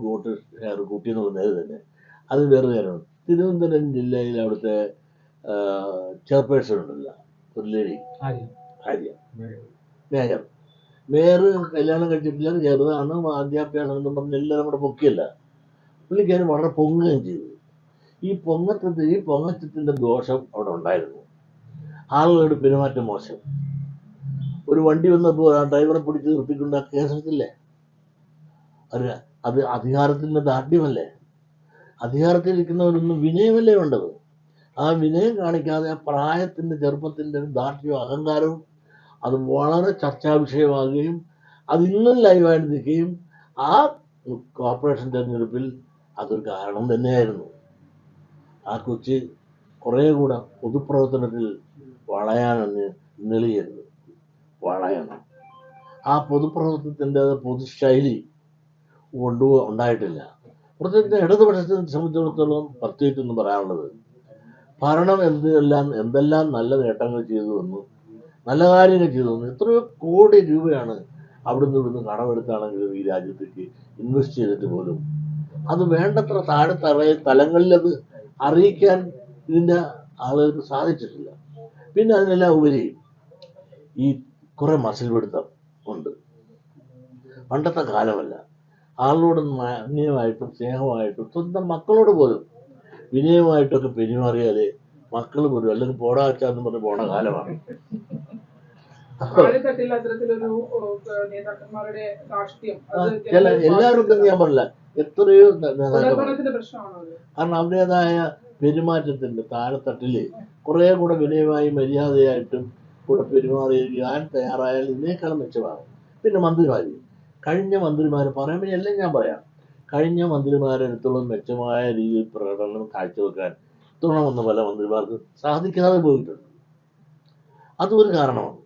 Vote share കൂട്ടിയെന്ന് പറഞ്ഞത് തന്നെ അത് വേറെ കാര്യമാണ്. തിരുവനന്തപുരം ജില്ലയിൽ അവിടുത്തെ ചെയർപേഴ്സൺ ഉണ്ടല്ല, ഒരു ലേഡി ആര്യ മേയർ. മേയർ കല്യാണം കഴിച്ചിട്ടില്ല, ചെറുതാണ്, വിദ്യാഭ്യാസം എന്നും പറഞ്ഞ് എല്ലാവരും കൂടെ പൊക്കിയല്ല. പുള്ളിക്കാരൻ വളരെ പൊങ്ങുകയും ചെയ്തു. ഈ പൊങ്ങച്ചത്തിൻ്റെ ദോഷം അവിടെ ഉണ്ടായിരുന്നു. ആളുകളുടെ പെരുമാറ്റം മോശം. ഒരു വണ്ടി വന്നപ്പോൾ ആ ഡ്രൈവറെ പിടിച്ച് നിർത്തിക്കൊണ്ട് ആ കേസെടുത്തില്ലേ? അത് അധികാരത്തിൻ്റെ ദാർഢ്യമല്ലേ? അധികാരത്തിലിരിക്കുന്നവരൊന്നും വിനയമല്ലേ വേണ്ടത്? ആ വിനയം കാണിക്കാതെ ആ പ്രായത്തിൻ്റെ ചെറുപ്പത്തിൻ്റെ ദാർഢ്യവും അഹങ്കാരവും അത് വളരെ ചർച്ചാ വിഷയമാകുകയും അത് ഇന്നും ലൈവായിട്ട് നിൽക്കുകയും ആ കോർപ്പറേഷൻ തെരഞ്ഞെടുപ്പിൽ അതൊരു കാരണം തന്നെയായിരുന്നു. ആ കൊച്ചി കുറേ കൂടെ പൊതുപ്രവർത്തനത്തിൽ വളയാനെന്ന് ഇന്നലെയായിരുന്നു. വളയണം. ആ പൊതുപ്രവർത്തനത്തിൻ്റെ പൊതുശൈലി ഉണ്ടായിട്ടില്ല. പ്രത്യേകിച്ച് ഇടതുപക്ഷത്തെ സംബന്ധിച്ചിടത്തോളം പ്രത്യേകിച്ചൊന്നും പറയാനുള്ളത്, ഭരണം എന്തെല്ലാം നല്ല നേട്ടങ്ങൾ ചെയ്തു വന്നു, നല്ല കാര്യങ്ങൾ ചെയ്തു വന്നു. എത്രയോ കോടി രൂപയാണ് അവിടുന്ന് ഇവിടുന്ന് കടമെടുത്താണെങ്കിലും ഈ രാജ്യത്തേക്ക് ഇൻവെസ്റ്റ് ചെയ്തിട്ട് പോലും അത് വേണ്ടത്ര താഴെ തലങ്ങളിലത് അറിയിക്കാൻ ഇതിൻ്റെ ആളുകൾക്ക് സാധിച്ചിട്ടില്ല. പിന്നെ അതിനെല്ലാം ഉപരി ഈ കുറെ മസിൽ പിടുത്തം ഉണ്ട്. പണ്ടത്തെ കാലമല്ല. ആളോട് മാന്യമായിട്ടും സ്നേഹമായിട്ടും സ്വന്തം മക്കളോട് പോലും വിനയമായിട്ടൊക്കെ പെരുമാറിയാലേ മക്കൾ പോലും അല്ലെങ്കിൽ പോടാച്ചാന്ന് പറഞ്ഞ് പോണ കാലമാണ്. എല്ലാവർക്കും ഞാൻ പറഞ്ഞില്ല, എത്രയോ നേതാക്കൾ. കാരണം അവരുടേതായ പെരുമാറ്റത്തിന്റെ താഴെത്തട്ടില് കുറെ കൂടെ വിനയമായി മര്യാദയായിട്ടും കൂടെ പെരുമാറിയിരിക്കാൻ തയ്യാറായാൽ ഇതിനേക്കാളും മെച്ചമാകും. പിന്നെ മന്ത്രിമാര്, കഴിഞ്ഞ മന്ത്രിമാർ പറയുമ്പോൾ എല്ലാം ഞാൻ പറയാം, കഴിഞ്ഞ മന്ത്രിമാരെടുത്തോളം മെച്ചമായ രീതിയിൽ പ്രകടനം കാഴ്ചവെക്കാൻ ഇത്തവണ വന്ന പല മന്ത്രിമാർക്ക് സാധിക്കാതെ പോയിട്ടുണ്ട്. അതും ഒരു കാരണമാണ്.